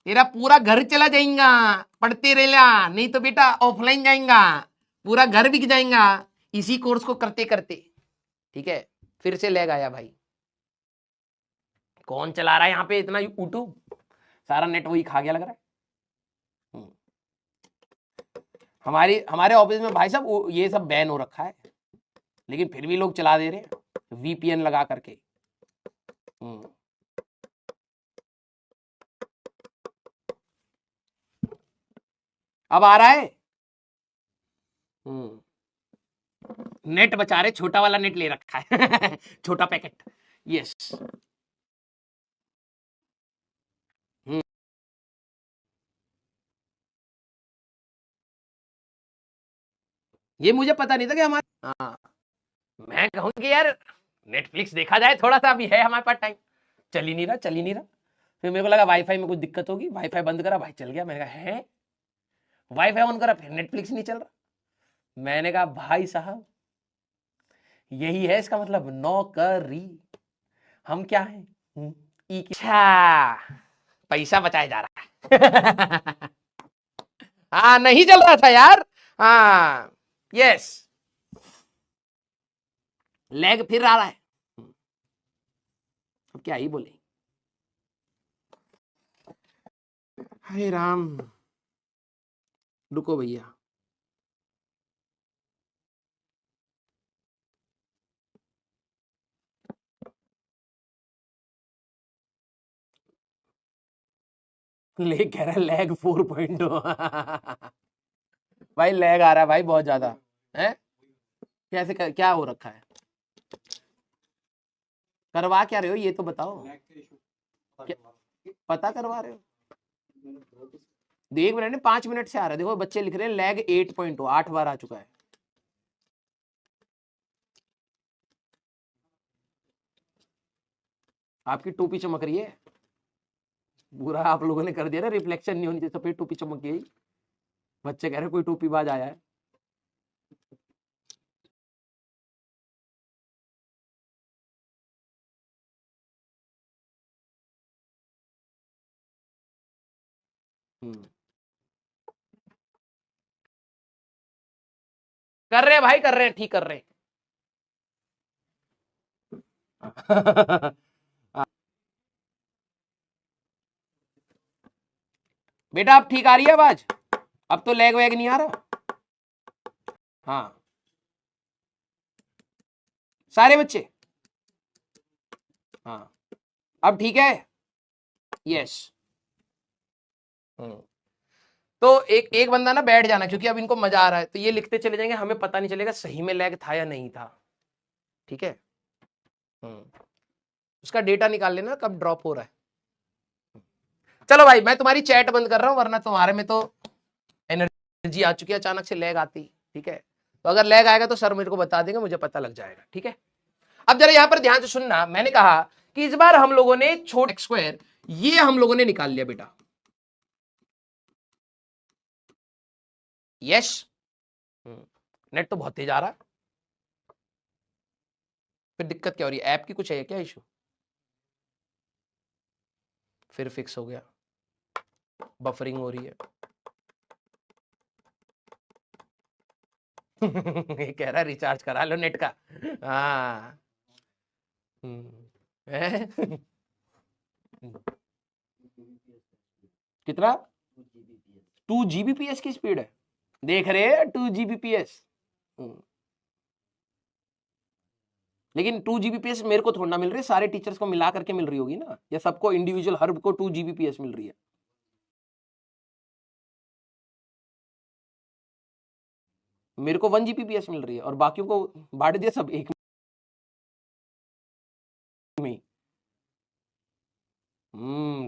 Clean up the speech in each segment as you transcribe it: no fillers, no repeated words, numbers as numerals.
तेरा पूरा घर चला जाएगा, पढ़ते रहेगा, नहीं तो बेटा ऑफलाइन जाएगा, पूरा घर बिक जाएगा इसी कोर्स को करते करते। ठीक है, फिर से लैग आया भाई। कौन चला रहा है यहाँ पे इतना यूट्यूब? सारा नेट वही खा गया लग रहा है। हमारे ऑफिस में भाई साहब ये सब बैन हो रखा है, लेकिन फिर भी लोग चला दे रहे हैं वीपीएन लगा करके। अब आ रहा है। नेट बचा रहे, छोटा वाला नेट ले रखा है छोटा पैकेट। यस। ये मुझे पता नहीं था कि हमारे, हाँ, मैं कहूँ कि यार नेटफ्लिक्स देखा जाए थोड़ा सा, अभी है हमारे पास टाइम। चल ही नहीं रहा, चल ही नहीं रहा। फिर मेरे को लगा वाईफाई में कुछ दिक्कत होगी, वाईफाई बंद करा, भाई चल गया। मैंने कहा है, वाईफाई ऑन करा, फिर नेटफ्लिक्स नहीं चल रहा। मैंने कहा भाई साहब यही है इसका मतलब, नौकरी। हम क्या है, ई की, अच्छा पैसा बचाया जा रहा है हाँ, नहीं चल रहा था यार। हाँ, यस, लेग फिर आ रहा है। अब क्या ही बोले। हाय राम, रुको भैया। ले कह रहा है लैग 4.0 भाई लैग आ रहा है भाई बहुत ज्यादा है। कैसे क्या हो रखा है? करवा क्या रहे हो ये तो बताओ। क्या पता करवा रहे हो? देख मिनट 5 मिनट से आ रहा है, देखो बच्चे लिख रहे हैं लैग 8.0, 8 बार आ चुका है। आपकी टोपी चमक रही है, पूरा आप लोगों ने कर दिया ना, रिफ्लेक्शन नहीं होनी चाहिए, सफेद टोपी चमक गई। बच्चे कह रहे कोई टोपी बाज आया है। कर रहे हैं भाई, कर रहे हैं, ठीक कर रहे हैं बेटा अब ठीक आ रही है आवाज? अब तो लैग वैग नहीं आ रहा? हाँ, सारे बच्चे, हाँ अब ठीक है। यस। तो एक एक बंदा ना बैठ जाना, क्योंकि अब इनको मजा आ रहा है, तो ये लिखते चले जाएंगे, हमें पता नहीं चलेगा सही में लैग था या नहीं था। ठीक है। उसका डेटा निकाल लेना कब ड्रॉप हो रहा है। चलो भाई मैं तुम्हारी चैट बंद कर रहा हूं, वरना तुम्हारे में तो एनर्जी आ चुकी है, अचानक से लैग आती। ठीक है, तो अगर लैग आएगा तो सर मेरे को बता देंगे, मुझे पता लग जाएगा। ठीक है, अब जरा यहां पर ध्यान से सुनना, मैंने कहा कि इस बार हम लोगों ने छोटा स्क्वायर ये हम लोगों ने निकाल लिया बेटा। यस। नेट तो बहुत तेज आ रहा है, फिर दिक्कत क्या हो रही है? ऐप की कुछ है क्या इशू? फिर फिक्स हो गया, बफरिंग हो रही है ये कह रहा है रिचार्ज करा लो नेट का। हाँ। कितना? 2 Gbps की स्पीड है, देख रहे हैं 2 Gbps। लेकिन 2 Gbps मेरे को थोड़ा ना मिल रही है, सारे टीचर्स को मिला करके मिल रही होगी ना, या सबको इंडिविजुअल हर को 2 Gbps मिल रही है? मेरे को 1 Gbps मिल रही है, और बाकियों को बांट दिया सब एक में।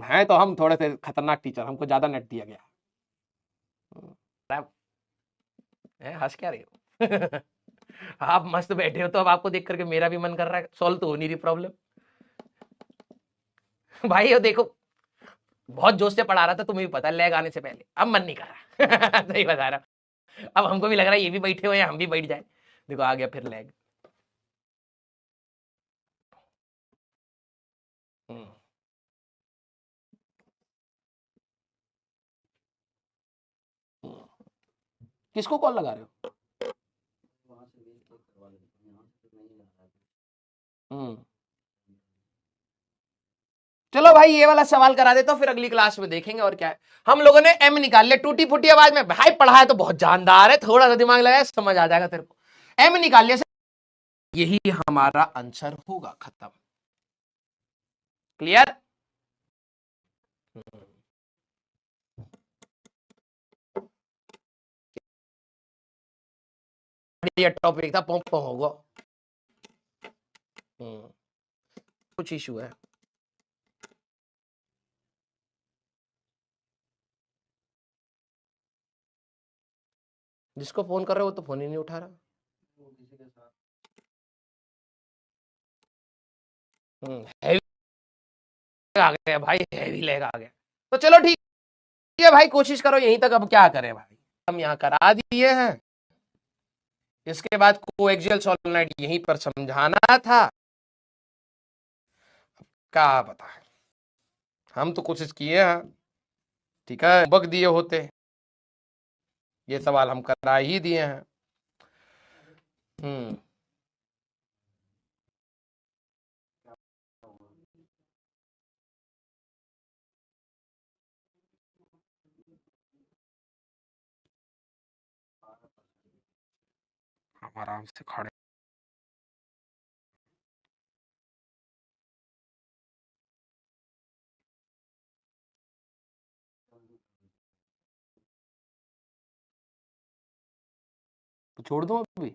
है तो हम थोड़े से खतरनाक टीचर, हमको ज्यादा नेट दिया गया। हंस क्या रहे हो आप मस्त बैठे हो, तो अब आपको देख करके मेरा भी मन कर रहा है, सॉल्व तो हो नहीं रही प्रॉब्लम भाई ये देखो, बहुत जोश से पढ़ा रहा था, तुम्हें भी पता है लैग आने से पहले, अब मन नहीं कर रहा सही बता रहा। अब हमको भी लग रहा है ये भी बैठे हुए हैं, हम भी बैठ जाए। देखो आ गया फिर लैग। किसको कॉल लगा रहे हो? चलो भाई ये वाला सवाल करा देता हूं, फिर अगली क्लास में देखेंगे। और क्या है, हम लोगों ने एम निकाल लिया टूटी फूटी आवाज में। भाई पढ़ा है तो बहुत जानदार है, थोड़ा सा दिमाग लगाया समझ आ जाएगा तेरे को। एम निकाल लिया, यही हमारा आंसर होगा। खत्म। क्लियर? बढ़िया टॉपिक था, पंप होगा। कुछ इशू है? जिसको फोन कर रहे हो वो तो फोन ही नहीं उठा रहा। हैवी आ गया भाई, हैवी लेग आ गया। तो चलो ठीक है भाई, कोशिश करो यहीं तक। अब क्या करें भाई, हम यहाँ करा दिए हैं। इसके बाद कोएक्सियल सोलेनोइड यहीं पर समझाना था। क्या पता है, हम तो कोशिश किए हैं। ठीक है, बग दिए होते, ये सवाल हम करा ही दिए हैं। हम आराम से खड़े। तो छोड़ दो अभी।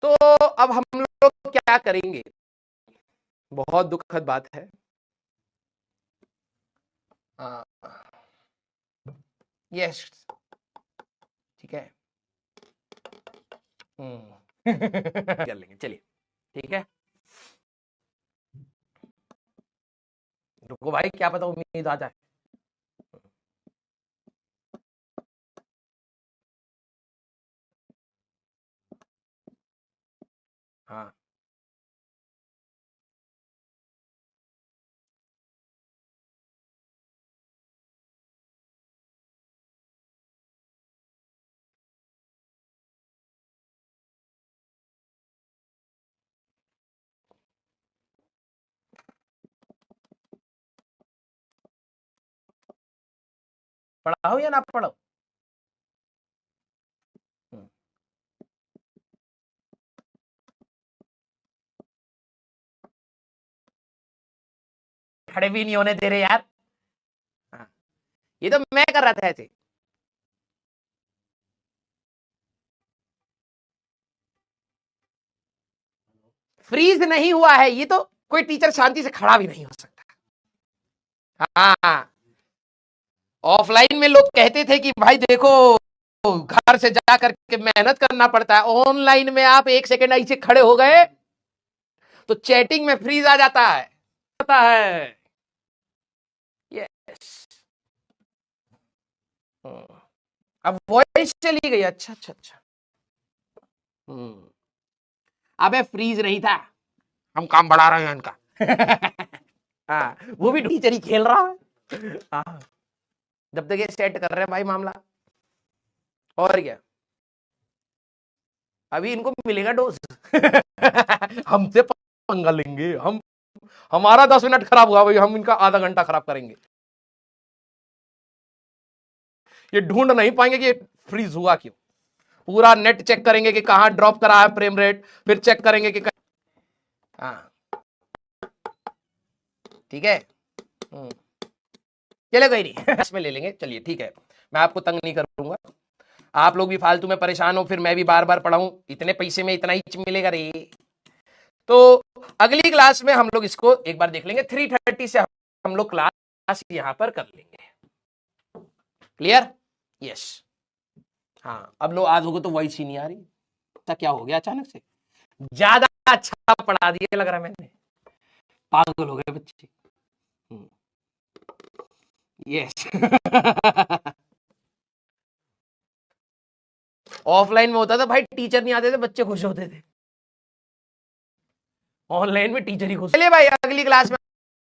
तो अब हम लोग क्या करेंगे, बहुत दुखद बात है। यस, ठीक है। कर लेंगे, चलिए ठीक है। रुको भाई, क्या पता उम्मीद आ जाए। हाँ, पढ़ाओ या ना पढ़ो? खड़े भी नहीं होने दे रहे यार। हाँ, ये तो मैं कर रहा था ऐसे। फ्रीज नहीं हुआ है, ये तो कोई टीचर शांति से खड़ा भी नहीं हो सकता। हाँ, ऑफलाइन में लोग कहते थे कि भाई देखो घर से जा करके मेहनत करना पड़ता है, ऑनलाइन में आप एक सेकंड ऐसे खड़े हो गए तो चैटिंग में फ्रीज आ जाता है। पता है, यस। अब वॉइस चली गई, अच्छा अच्छा अच्छा। अबे फ्रीज नहीं था, हम काम बढ़ा रहे हैं इनका। हाँ, वो भी टीचर ही खेल रहा है। हाँ, जब तक ये सेट कर रहे हैं भाई मामला। और क्या, अभी इनको मिलेगा डोज। हमसे पंगा लेंगे हम, हमारा 10 मिनट खराब हुआ भाई, हम इनका आधा घंटा खराब करेंगे। ये ढूंढ नहीं पाएंगे कि फ्रीज हुआ क्यों। पूरा नेट चेक करेंगे कि कहां ड्रॉप करा है फ्रेम रेट, फिर चेक करेंगे कि हाँ ठीक है। चले कोई नहीं, इसमें ले लेंगे। चलिए ठीक है, मैं आपको तंग नहीं करूंगा। आप लोग भी फालतू में परेशान हो, फिर मैं भी बार बार पढ़ाऊं, इतने पैसे में इतना ही मिलेगा रे। तो अगली क्लास में हम लोग इसको एक बार देख लेंगे। 3:30 से हम लोग क्लास यहां पर कर लेंगे। क्लियर? यस। हाँ, अब लोग आज होगा तो वॉइस ही नहीं आ रही, तो क्या हो गया अचानक से? ज्यादा अच्छा पढ़ा दिया लग रहा है मैंने, पागल हो गए बच्चे। यस। ऑफलाइन में होता था भाई, टीचर नहीं आते थे, बच्चे खुश होते थे। ऑनलाइन में टीचर ही खुश। चलिए भाई, अगली क्लास में